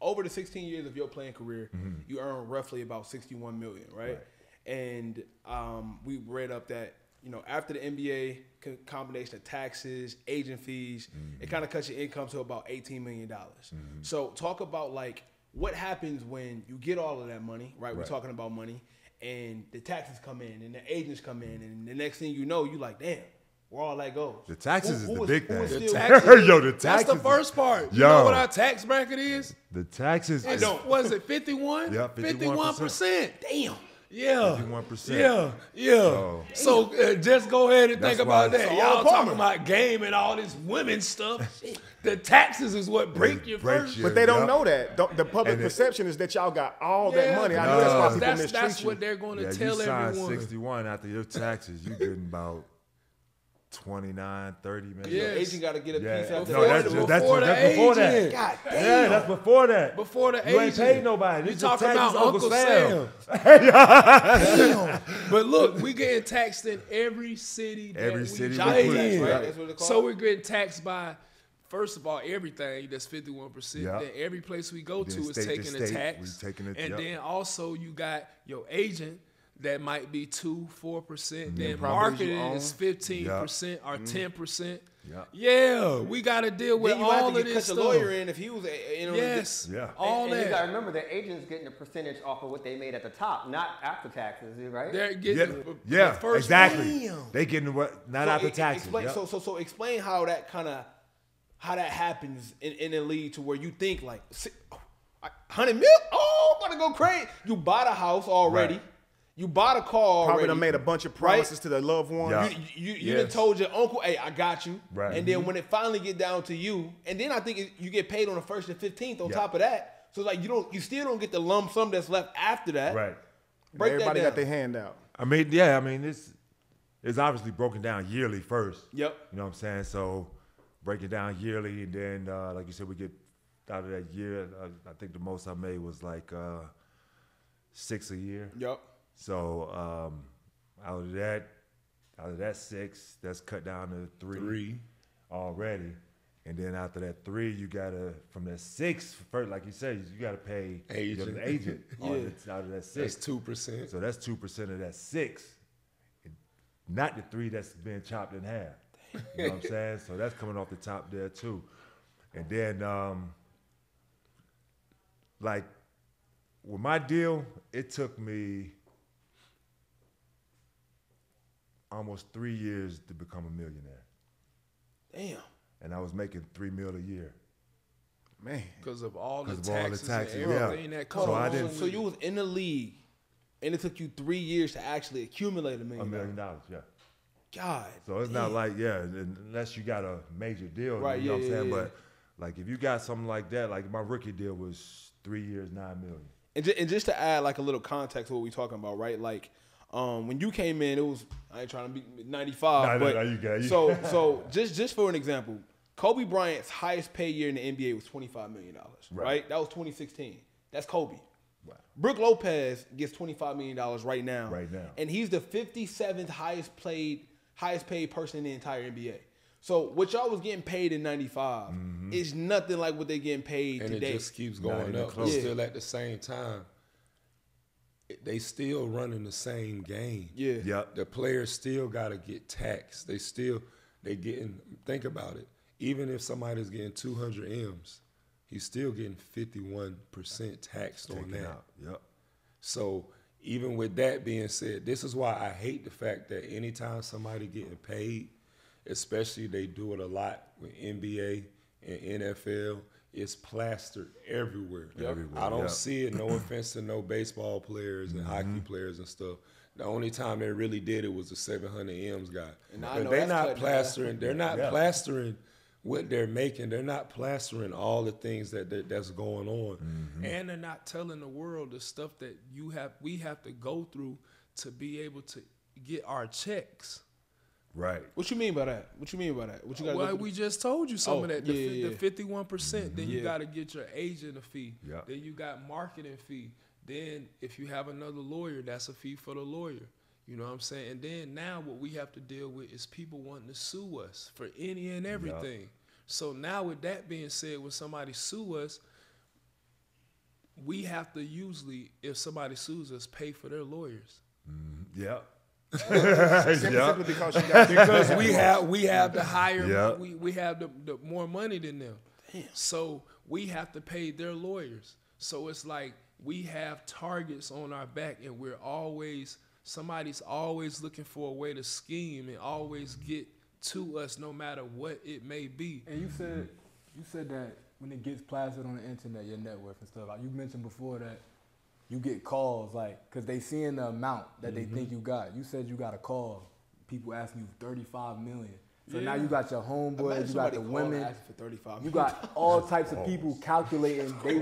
over the 16 years of your playing career, you earn roughly about $61 million, right? And we read up that, you know, after the NBA combination of taxes, agent fees, it kind of cuts your income to about $18 million. So talk about like what happens when you get all of that money, right? We're talking about money, and the taxes come in and the agents come in, and the next thing you know, you like, damn, where all that goes. The taxes is the big thing. The taxes, Yo, the taxes. That's the first part. You Yo. know what our tax bracket is? The taxes. Was it 51? Yeah, 51%. Damn. Yeah. 51%. Yeah. So just go ahead and think about that. So Y'all talking about game and all this women stuff. The taxes is what break you first. But they don't know that. The public perception is that y'all got all that money. I know that's why people mistreat That's you. what they're going to tell you sign everyone. 61 after your taxes, you getting about 29, 30 million. Your agent got to get a piece after No, that. that's Before the before that. agent. God damn. Yeah, that's before that. Before the You ain't agent. paid nobody. You This talking is about taxes, Uncle Sam. But look, we getting taxed in every city that Every we city play we in. play, right? That's what it's called. So we're getting taxed by, first of all, everything that's 51%. Yeah. Then every place we go to Then is state to taking the state, tax. we taking it, and yep. then also you got your agent that might be 2-4%. Then properties marketing you own. is 15% or 10%. Yeah. Yeah, we got to deal with Then you have all to of get this cut stuff. the lawyer in if he was, you know. Yes, Yeah. all And you that. got to remember the agent's getting a percentage off of what they made at the top, not after taxes, right? They're getting Yeah, the first exactly. Damn. They getting what not after taxes. Explain, Yep. so explain how that happens in a league to where you think like 100 mil. Oh, I'm about to go crazy. You bought a house already. Right. You bought a car already. Probably done made a bunch of promises to their loved ones. Yeah. You done told your uncle, hey, I got you. Right. And then when it finally get down to you, and then I think you get paid on the 1st and 15th on top of that. So like you still don't get the lump sum that's left after that. Right. Break Everybody that got down. their hand out. I mean, it's obviously broken down yearly first. Yep. You know what I'm saying? So break it down yearly, and then like you said, we get out of that year. I think the most I made was like 6 a year. Yep. So out of that 6, that's cut down to 3 already. And then after that 3, you gotta from that 6 first, like you said, you gotta pay Agent. the agent out of that 6. That's 2%. So that's 2% of that 6, not the 3 that's been chopped in half. You know what I'm saying? So that's coming off the top there too. And then like with my deal, it took me almost 3 years to become a millionaire. Damn. And I was making $3 million a year. Man. Because of all the Because of all the taxes, taxes, and yeah. everything that So comes. I didn't- So you was in the league, and it took you 3 years to actually accumulate $1 $1 million. million, yeah. God. So it's not like, unless you got a major deal, Right, you know what I'm yeah, saying? yeah. But like if you got something like that, like my rookie deal was 3 years, $9 million. And just to add like a little context to what we talking about, right? Like when you came in, it was, I ain't trying to be 95, but you got it. so just for an example, Kobe Bryant's highest paid year in the NBA was $25 million, right? That was 2016. That's Kobe. Wow. Brooke Lopez gets $25 million right now. Right now. And he's the 57th highest paid person in the entire NBA. So what y'all was getting paid in 95 is nothing like what they getting paid And today. it just keeps going even up. close. But still at the same time, they still running the same game. Yeah. Yep. The players still got to get taxed. They getting, think about it. Even if somebody's getting 200 M's, he's still getting 51% taxed on that. Out. Yep. So even with that being said, this is why I hate the fact that anytime somebody getting paid, especially they do it a lot with NBA and NFL, it's plastered everywhere. Everywhere, I don't yep. see it, no offense to no baseball players and hockey players and stuff. The only time they really did it was the 700 M's guy. And I But know they're that's not cutting plastering. They're not Yeah. plastering what they're making. They're not plastering all the things that's going on, and they're not telling the world the stuff that we have to go through to be able to get our checks. Right. What you mean by that? What you got? Well, we just told you some of that. yeah. The 51%. Then you got to get your agent a fee. Yeah. Then you got marketing fee. Then if you have another lawyer, that's a fee for the lawyer. You know what I'm saying? And then now what we have to deal with is people wanting to sue us for any and everything. So now with that being said, when somebody sue us, we have to usually, if somebody sues us, pay for their lawyers. Yep. Simply because we have the higher, Yep. we have the more money than them. Damn. So we have to pay their lawyers. So it's like we have targets on our back, and somebody's always looking for a way to scheme and always get to us, no matter what it may be. And you said that when it gets plastered on the internet, your net worth and stuff. Like you mentioned before that you get calls, like, because they seeing the amount that they think you got. You said you got a call, people asking you $35 million. So now you got your homeboys, you got the women, for $35 you got all types of people calculating. They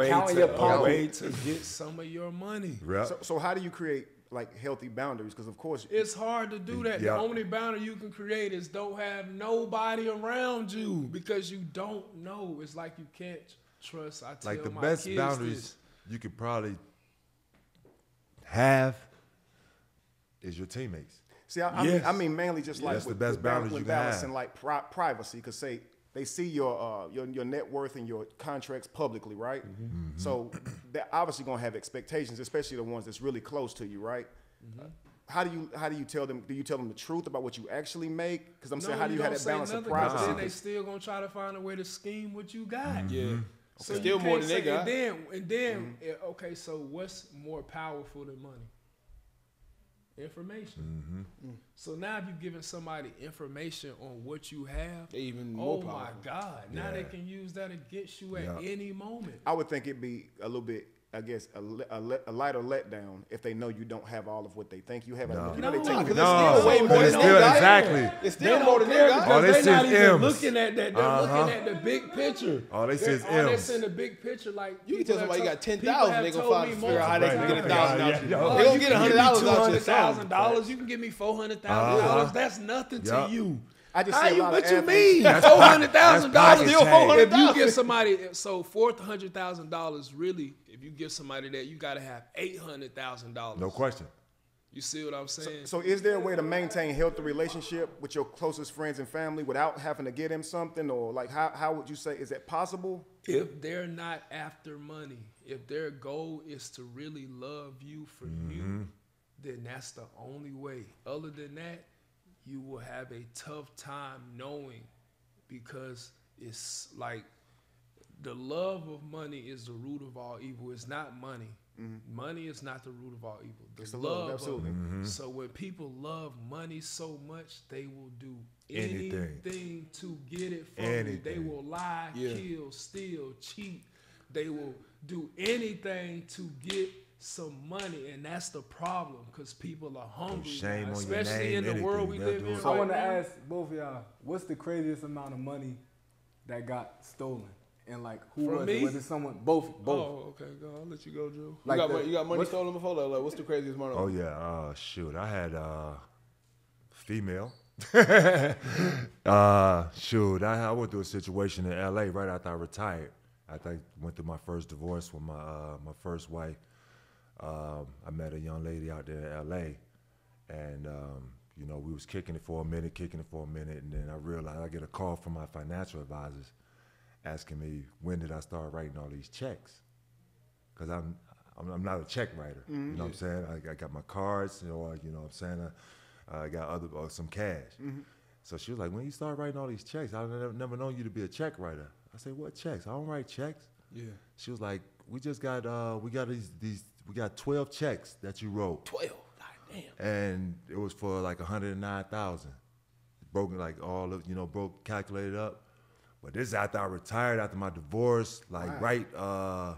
counting your A pockets. way to get Some of your money. Yep. So how do you create like healthy boundaries? Because of course It's hard to do that. Yeah. The only boundary you can create is don't have nobody around you, because you don't know. It's like you can't trust. I tell Like the my best kids boundaries this. you could probably have is your teammates. See, I mean mainly just like That's the with, best with, boundaries with you can balancing have. like privacy, because say they see your net worth and your contracts publicly, right? So they're obviously gonna have expectations, especially the ones that's really close to you, right? How do you tell them? Do you tell them the truth about what you actually make? Because I'm saying, how do you have that balance of privacy? Then they still gonna try to find a way to scheme what you got. Yeah. So Still you more can't than they say- got. And then okay, so what's more powerful than money? Information. So now if you're giving somebody information on what you have, They even more oh my powerful. God, now they Yeah. can use that against you at Yeah. any moment. I would think it'd be a little bit, I guess, a lighter letdown if they know you don't have all of what they think you have. No. You know, they No, take because you. it's still way more but it's than still they got. exactly. It's still more than they got. All they They're see not is even M's. looking at that. They're looking at the big picture. All they see is They're M's. in the big picture. Like You can people tell somebody have got told- 10,000, they people gonna have find told me figure out how they can multiple get a times. thousand out you. Yeah. They gonna get $100 out you. $200,000. You can give me $400,000. That's nothing to Yeah. you. I just How see a you? lot What of you athletes- mean? That's $400,000. pocket Still change. If you $400,000. give somebody $400,000, really, if you give somebody that, you gotta have $800,000. No question. You see what I'm saying? So is there a way to maintain healthy relationship with your closest friends and family without having to get them something? Or like how would you say, is that possible? If they're not after money, if their goal is to really love you for you, then that's the only way. Other than that, you will have a tough time knowing, because it's like the love of money is the root of all evil. It's not money. Money is not the root of all evil. It's the love, absolutely. So when people love money so much, they will do Anything. anything to get it from you. They Anything. will lie, Yeah. kill, steal, cheat. They will do anything to get some money, and that's the problem, because people are hungry, shame now, on your especially name, in the anything. world we They'll live do in it. I right want to now. ask both of y'all, what's the craziest amount of money that got stolen? And like, who From was me? it? Was it someone? Both. Oh, okay, go. I'll let you go, Joe. Like You got money stolen before? Like, what's the craziest money? Oh yeah. Shoot, I had female. Shoot, I went through a situation in LA right after I retired. I went through my first divorce with my first wife. I met a young lady out there in LA, and we was kicking it for a minute, and then I realized I get a call from my financial advisors asking me, when did I start writing all these checks? Because I'm not a check writer. You know what I'm saying? I got my cards, you know what I'm saying? I got some cash. So she was like, when you start writing all these checks, I never known you to be a check writer. I said, what checks? I don't write checks. Yeah. She was like, we got 12 checks that you wrote. 12. God damn. And it was for like 109,000. Broken, like all of, broke, calculated up. But this is after I retired, after my divorce, like I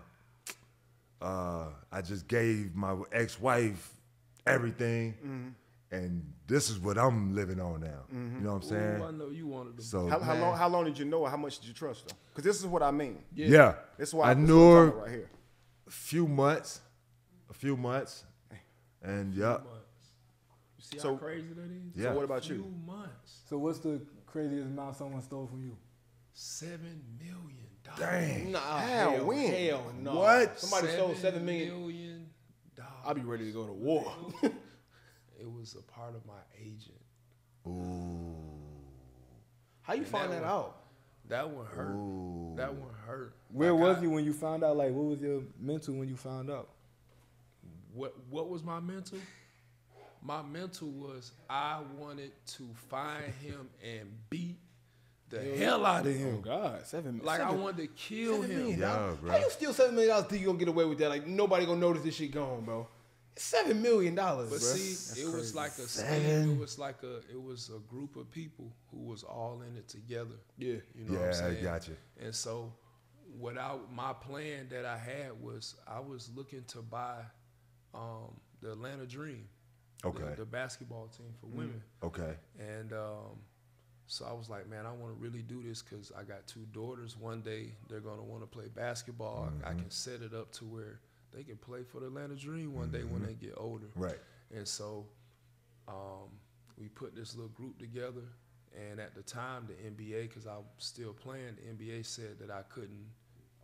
just gave my ex-wife everything. And this is what I'm living on now. You know what I'm saying? Ooh, I know you wanted to. So How long did you know her? How much did you trust her? Because this is what I mean. yeah. That's why I this is knew what I'm her talking about right here. a few months. And You see So- how crazy that is? Yeah. So what about Few you? months. So what's the craziest amount someone stole from you? $7 million. dang. Nah, How? hell, When? hell no. What? Somebody stole $7 million. million. I'll be ready to go to war. It was a part of my agent. Ooh. How you find that out? That one hurt. Ooh. That one hurt. Where was you when you found out? Like, what was your mental when you found out? What was my mental? My mental was I wanted to find him and beat the hell out of him. Oh God, I wanted to kill him. Yeah, bro. How you steal $7 million? Think you gonna get away with that? Like nobody gonna notice this shit gone, bro. It's $7 million, But bro. see, it was like a scheme. It was a group of people who was all in it together. Yeah. You know what I'm saying? I got you. And so my plan that I had was I was looking to buy the Atlanta Dream. Okay. The basketball team for women. Okay. And so I was like, man, I want to really do this because I got 2 daughters. One day they're going to want to play basketball. I can set it up to where they can play for the Atlanta Dream one day when they get older. Right. And so we put this little group together. And at the time, the NBA, because I was still playing, the NBA said that I couldn't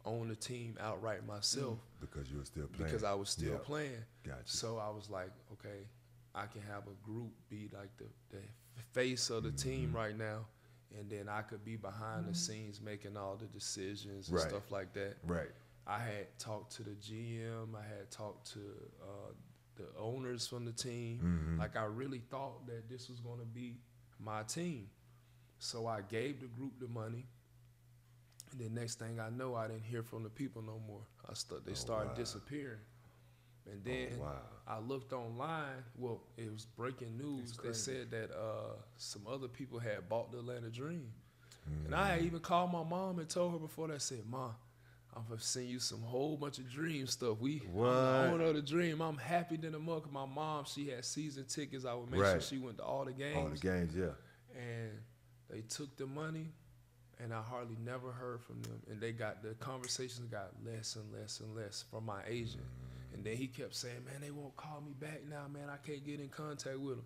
own the team outright myself. Because you were still playing. Because I was still playing. Gotcha. So I was like, okay, I can have a group be like the face of the team right now, and then I could be behind the scenes making all the decisions and stuff like that. Right. I had talked to the GM. I had talked to the owners from the team. Like I really thought that this was going to be my team. So I gave the group the money. And the next thing I know, I didn't hear from the people no more. They started disappearing. And then I looked online. Well, it was breaking news. They said that some other people had bought the Atlanta Dream. And I had even called my mom and told her before that, I said, Ma, I'm going to send you some whole bunch of Dream stuff. I'm the owner of the Dream. I'm happy than a mug. My mom, she had season tickets. I would make sure she went to all the games. All the games, yeah. And they took the money, and I hardly never heard from them. And the conversations got less and less and less from my agent. And then he kept saying, man, they won't call me back now, man. I can't get in contact with them.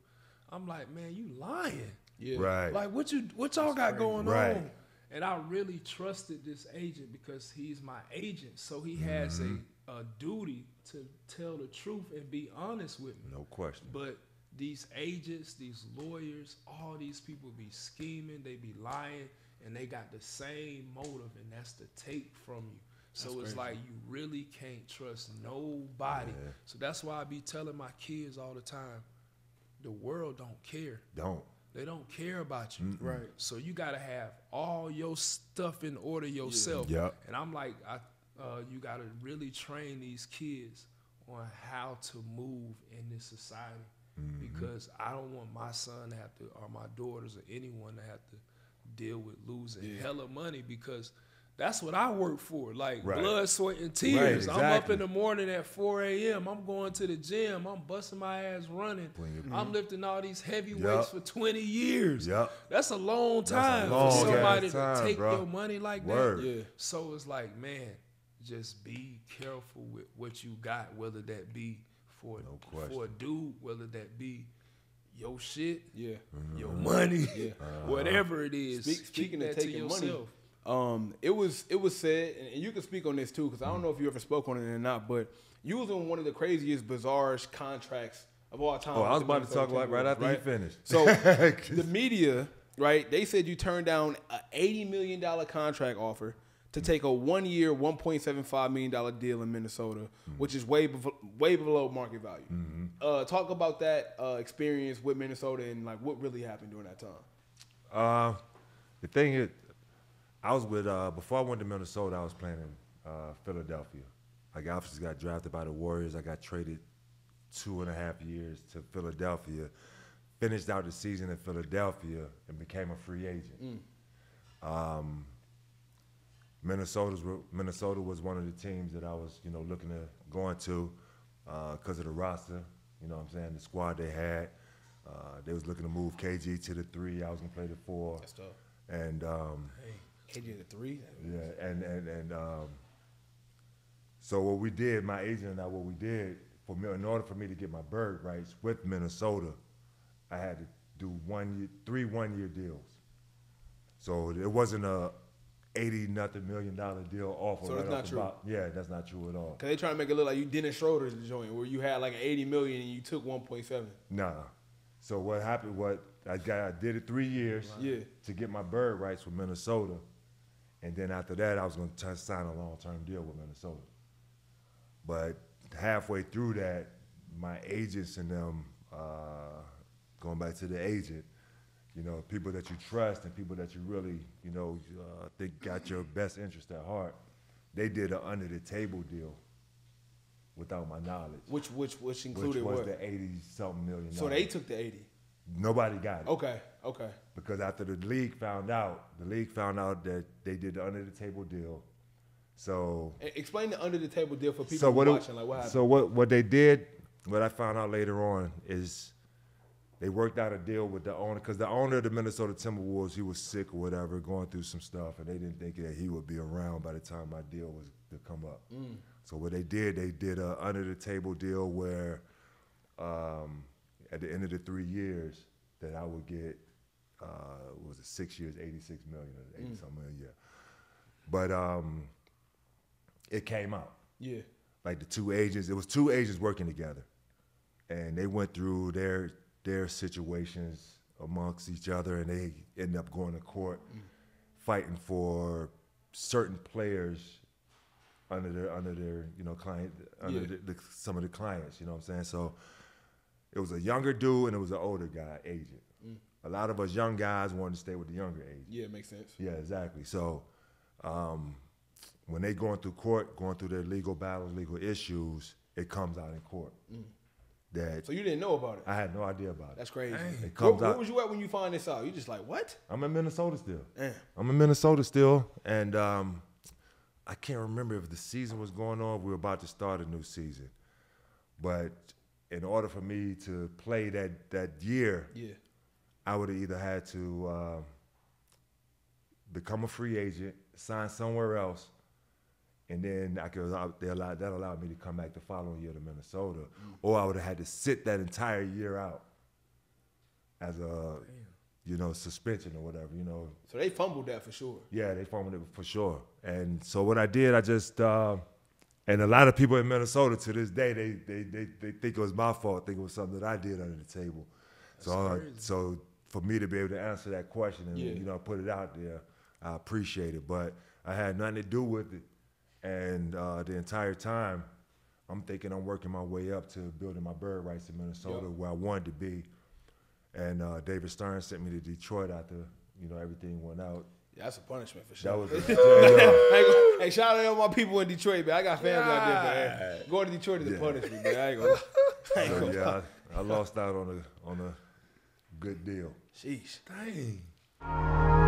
I'm like, man, you lying. Yeah. Right. Like, what y'all got going Right. on? And I really trusted this agent because he's my agent. So he has a duty to tell the truth and be honest with me. No question. But these agents, these lawyers, all these people be scheming, they be lying, and they got the same motive, and that's to take from you. So it's like you really can't trust nobody. Yeah. So that's why I be telling my kids all the time, the world don't care. They don't care about you. Right. So you got to have all your stuff in order yourself. Yeah. Yep. And I'm like, you got to really train these kids on how to move in this society. Because I don't want my son to have to, or my daughters, or anyone to have to deal with losing hella money, because that's what I work for. Like blood, sweat, and tears. Right, I'm up exactly. in the morning at 4 a.m. I'm going to the gym. I'm busting my ass running. I'm lifting all these heavy weights for 20 years. Yep. That's a long time long for somebody ass time, to take bro. your money like Word. that. Yeah. So it's like, man, just be careful with what you got, whether that be for a dude, whether that be your shit, your money, whatever it is. Speaking of that to taking yourself. money, it was said, and you can speak on this too, because I don't know if you ever spoke on it or not, but you was on one of the craziest, bizarre contracts of all time. Oh, I was about to talk about right after you finished. So the media, right? They said you turned down an $80 million contract offer to take a 1-year, $1.75 million deal in Minnesota, which is way below market value. Talk about that experience with Minnesota and like what really happened during that time. The thing is, I was with, before I went to Minnesota, I was playing in Philadelphia. I obviously got drafted by the Warriors. I got traded 2.5 years to Philadelphia, finished out the season in Philadelphia, and became a free agent. Minnesota was one of the teams that I was, looking to go into because of the roster. You know what I'm saying? The squad they had. They was looking to move KG to the 3. I was gonna play the 4. That's tough. And KG the 3. yeah, and so what we did, my agent and I, what we did in order for me to get my bird rights with Minnesota, I had to do 3 1-year deals. So it wasn't a $80 million deal offer. So that's not true. Yeah, that's not true at all. Cause they trying to make it look like you Dennis Schroeder's joint, where you had like an $80 million and you took 1.7. Nah. So what happened? I did it 3 years to get my bird rights with Minnesota, And then after that, I was going to sign a long-term deal with Minnesota. But halfway through that, my agents and them, going back to the agent, you know, people that you trust and people that you really, you know, think got your best interest at heart, they did an under-the-table deal without my knowledge. Which included which was what? the 80-something million. So they took the 80. Nobody got it. Okay. Because after the league found out that they did the under-the-table deal. So Explain the under-the-table deal for people so what watching. Like what happened? So what they did, what I found out later on is they worked out a deal with the owner, because the owner of the Minnesota Timberwolves, he was sick or whatever, going through some stuff, and they didn't think that he would be around by the time my deal was to come up. So what they did a under-the-table deal where at the end of the 3 years that I would get, was it 6 years, 86 million or 80-something million, yeah. But it came out. Yeah. Like it was two agents working together, and they went through their situations amongst each other, and they ended up going to court, fighting for certain players under their you know client some of the clients, you know what I'm saying? So it was a younger dude and it was an older guy agent. A lot of us young guys wanted to stay with the younger agent. Yeah, it makes sense. Yeah, exactly. So when they going through court, going through their legal battles, legal issues, it comes out in court. So you didn't know about it? I had no idea about it. That's crazy. It comes Where out. was you at when you find this out? You just like, what? I'm in Minnesota still. Damn. I'm in Minnesota still, and I can't remember if the season was going on. We were about to start a new season, but in order for me to play that year, I would have either had to become a free agent, sign somewhere else, and then that allowed me to come back the following year to Minnesota, or I would have had to sit that entire year out as a suspension or whatever, you know. So they fumbled that for sure. Yeah, they fumbled it for sure. And so what I did, I just and a lot of people in Minnesota to this day, they think it was my fault, think it was something that I did under the table. So for me to be able to answer that question and put it out there, I appreciate it. But I had nothing to do with it. And the entire time, I'm thinking I'm working my way up to building my bird rights in Minnesota where I wanted to be. And David Stern sent me to Detroit after everything went out. Yeah, that's a punishment for sure. That was hey, shout out to all my people in Detroit, man. I got family out there, man. Going to Detroit is a punishment, man. I ain't gonna lie. I lost out on a good deal. Sheesh. Dang.